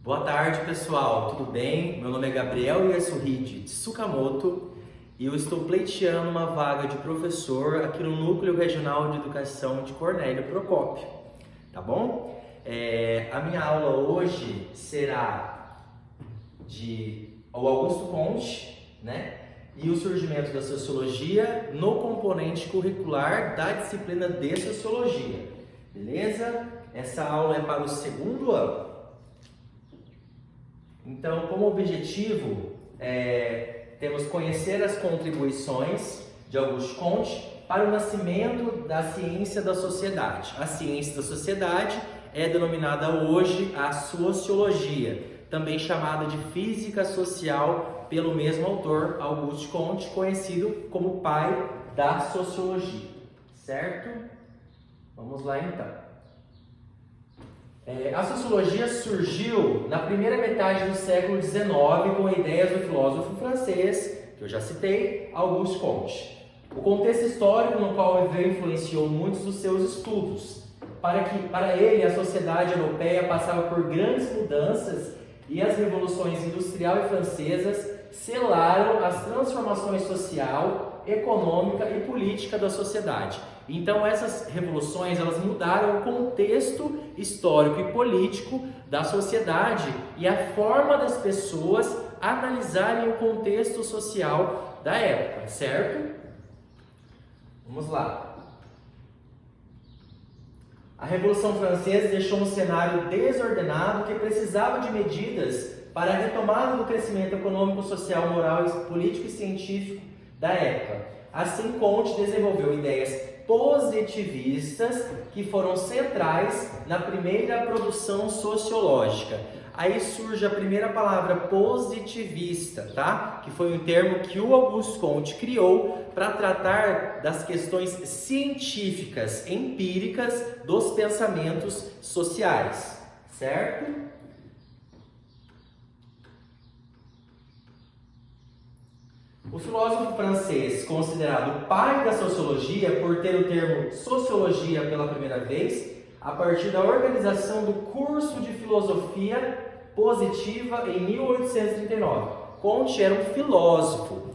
Boa tarde, pessoal. Tudo bem? Meu nome é Gabriel Yasuhide Tsukamoto e eu estou pleiteando uma vaga de professor aqui no Núcleo Regional de Educação de Cornélio Procópio, tá bom? A minha aula hoje será de Augusto Comte, né? E o surgimento da sociologia no componente curricular da disciplina de sociologia, beleza? Essa aula é para o segundo ano. Então, como objetivo, temos conhecer as contribuições de Augusto Comte para o nascimento da ciência da sociedade. A ciência da sociedade é denominada hoje a sociologia, também chamada de física social pelo mesmo autor, Augusto Comte, conhecido como pai da sociologia, certo? Vamos lá então. A sociologia surgiu na primeira metade do século XIX com ideias do filósofo francês, que eu já citei, Auguste Comte. O contexto histórico no qual viveu influenciou muitos dos seus estudos. Para ele, a sociedade europeia passava por grandes mudanças e as revoluções industrial e francesas selaram as transformações social, econômica e política da sociedade. Então essas revoluções elas mudaram o contexto histórico e político da sociedade e a forma das pessoas analisarem o contexto social da época, certo? Vamos lá. A Revolução Francesa deixou um cenário desordenado que precisava de medidas para a retomada do crescimento econômico, social, moral, político e científico da época. Assim, Comte desenvolveu ideias positivistas que foram centrais na primeira produção sociológica. Aí surge a primeira palavra positivista, tá? Que foi um termo que o Auguste Comte criou para tratar das questões científicas, empíricas dos pensamentos sociais, certo? O filósofo francês, considerado o pai da sociologia por ter o termo sociologia pela primeira vez, a partir da organização do curso de filosofia positiva em 1839. Comte era um filósofo,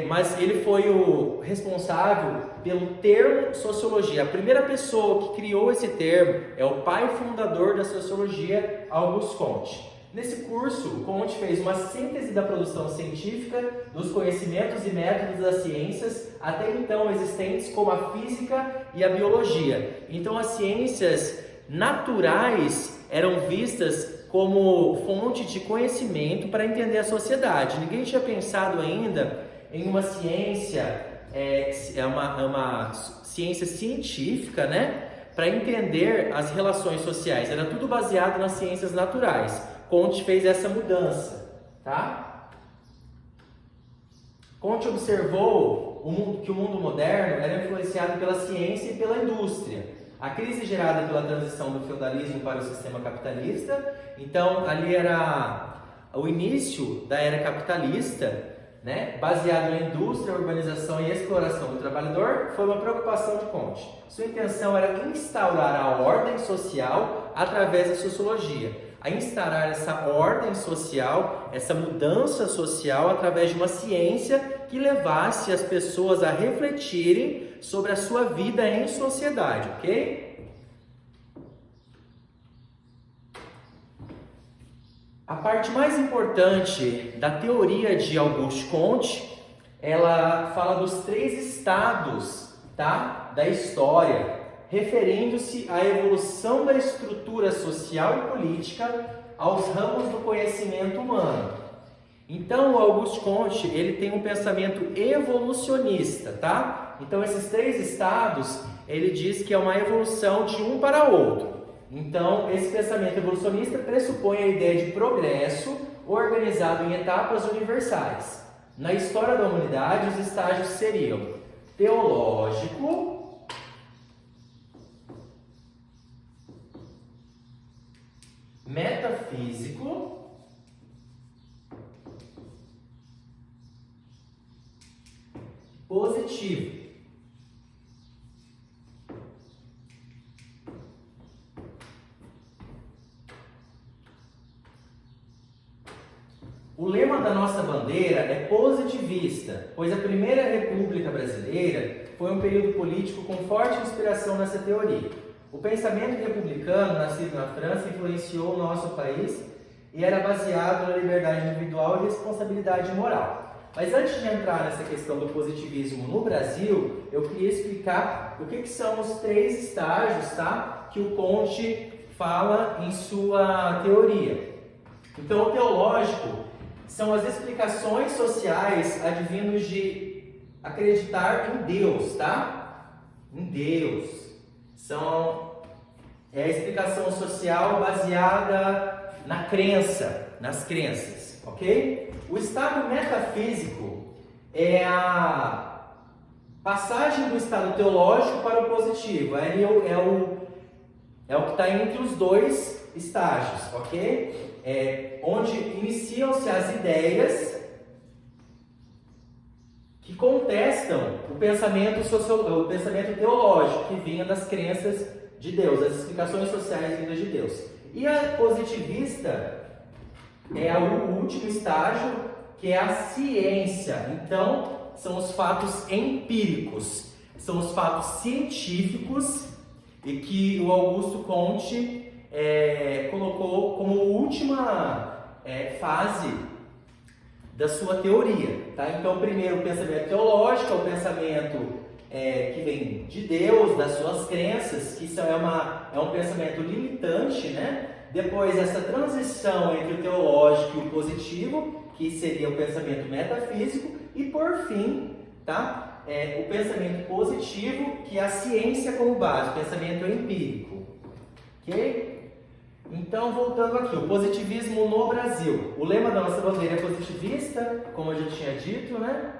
mas ele foi o responsável pelo termo sociologia. A primeira pessoa que criou esse termo é o pai fundador da sociologia, Auguste Comte. Nesse curso, Comte fez uma síntese da produção científica, dos conhecimentos e métodos das ciências até então existentes, como a física e a biologia. Então, as ciências naturais eram vistas como fonte de conhecimento para entender a sociedade. Ninguém tinha pensado ainda em uma ciência, uma ciência científica, né, para entender as relações sociais. Era tudo baseado nas ciências naturais. Comte fez essa mudança, tá? Comte observou que o mundo moderno era influenciado pela ciência e pela indústria. A crise gerada pela transição do feudalismo para o sistema capitalista, então ali era o início da era capitalista, né? Baseado na indústria, urbanização e exploração do trabalhador, foi uma preocupação de Comte. Sua intenção era instaurar a ordem social através da sociologia. A instaurar essa ordem social, essa mudança social através de uma ciência que levasse as pessoas a refletirem sobre a sua vida em sociedade, ok? A parte mais importante da teoria de Auguste Comte, ela fala dos 3 estados, tá, da história, referindo-se à evolução da estrutura social e política aos ramos do conhecimento humano. Então, o Auguste Comte, ele tem um pensamento evolucionista, tá? Então, esses 3 estados, ele diz que é uma evolução de um para outro. Então, esse pensamento evolucionista pressupõe a ideia de progresso organizado em etapas universais. Na história da humanidade, os estágios seriam teológico, metafísico, positivo. O lema da nossa bandeira é positivista, pois a primeira República Brasileira foi um período político com forte inspiração nessa teoria. O pensamento republicano, nascido na França, influenciou o nosso país e era baseado na liberdade individual e responsabilidade moral. Mas antes de entrar nessa questão do positivismo no Brasil, eu queria explicar o que são os 3 estágios, tá, que o Comte fala em sua teoria. Então, o teológico são as explicações sociais advindas de acreditar em Deus, tá? Em Deus. É a explicação social baseada na crença, nas crenças, ok? O estado metafísico é a passagem do estado teológico para o positivo. É o que está entre os 2 estágios, ok? Onde iniciam-se as ideias que contestam o pensamento teológico, que vinha das crenças de Deus, das explicações sociais vindas de Deus. E a positivista é o último estágio, que é a ciência. Então, são os fatos empíricos, são os fatos científicos e que o Augusto Comte colocou como última fase da sua teoria. Tá? Então, primeiro o pensamento teológico, é o pensamento que vem de Deus, das suas crenças, que isso é um pensamento limitante, né? Depois, essa transição entre o teológico e o positivo, que seria o pensamento metafísico, e por fim, tá? O pensamento positivo, que é a ciência como base, o pensamento empírico. Ok? Então, voltando aqui, o positivismo no Brasil. O lema da nossa bandeira é positivista, como eu já tinha dito, né?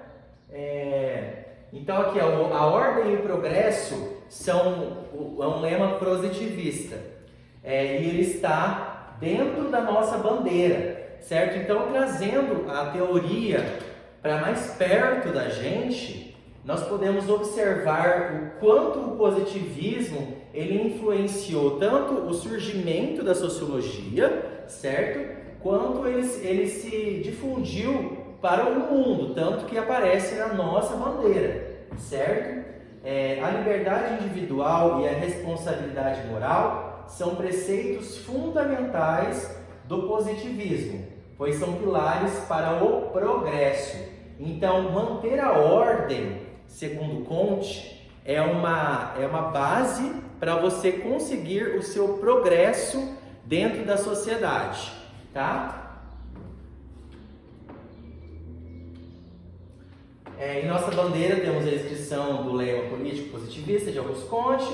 Então, aqui, a ordem e o progresso é um lema positivista. E ele está dentro da nossa bandeira, certo? Então, trazendo a teoria para mais perto da gente, nós podemos observar o quanto o positivismo ele influenciou tanto o surgimento da sociologia, certo? Quanto ele se difundiu para o mundo, tanto que aparece na nossa bandeira, certo? A liberdade individual e a responsabilidade moral são preceitos fundamentais do positivismo, pois são pilares para o progresso. Então, manter a ordem, segundo Comte, é uma base para você conseguir o seu progresso dentro da sociedade, tá? Em nossa bandeira temos a inscrição do lema político positivista de Augusto Comte,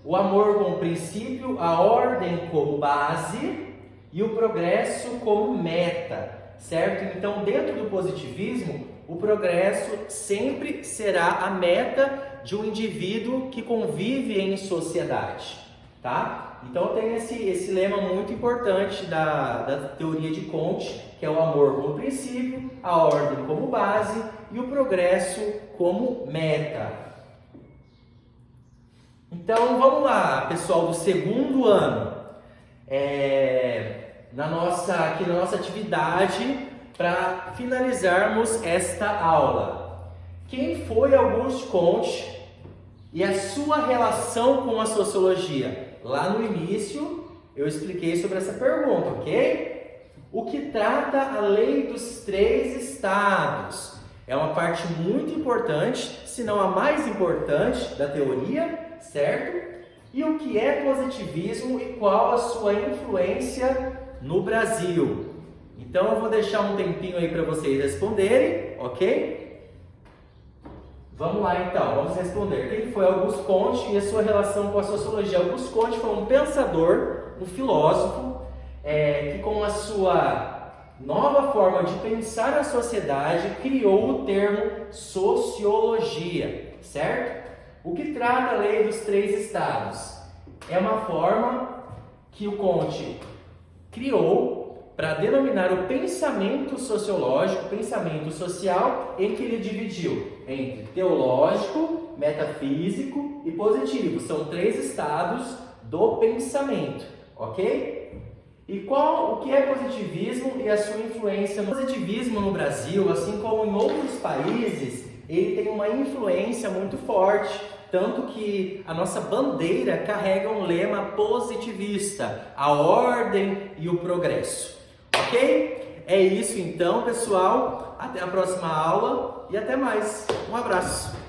o amor como princípio, a ordem como base e o progresso como meta, certo? Então, dentro do positivismo, o progresso sempre será a meta de um indivíduo que convive em sociedade, tá? Então tem esse lema muito importante da teoria de Comte, que é o amor como princípio, a ordem como base e o progresso como meta. Então vamos lá, pessoal do segundo ano, na nossa atividade para finalizarmos esta aula. Quem foi Augusto Comte e a sua relação com a sociologia? Lá no início eu expliquei sobre essa pergunta, ok? O que trata a lei dos 3 estados? É uma parte muito importante, se não a mais importante da teoria, certo? E o que é positivismo e qual a sua influência no Brasil? Então eu vou deixar um tempinho aí para vocês responderem, ok? Vamos lá então, vamos responder. Quem foi Augusto Comte e a sua relação com a sociologia? Augusto Comte foi um pensador, um filósofo, que com a sua nova forma de pensar a sociedade criou o termo sociologia, certo? O que trata a lei dos 3 estados? É uma forma que o Comte criou para denominar o pensamento sociológico, pensamento social, em que ele dividiu entre teológico, metafísico e positivo. São 3 estados do pensamento, ok? E o que é positivismo e a sua influência no positivismo no Brasil, assim como em outros países, ele tem uma influência muito forte, tanto que a nossa bandeira carrega um lema positivista, a ordem e o progresso. Ok? É isso então, pessoal. Até a próxima aula e até mais. Um abraço.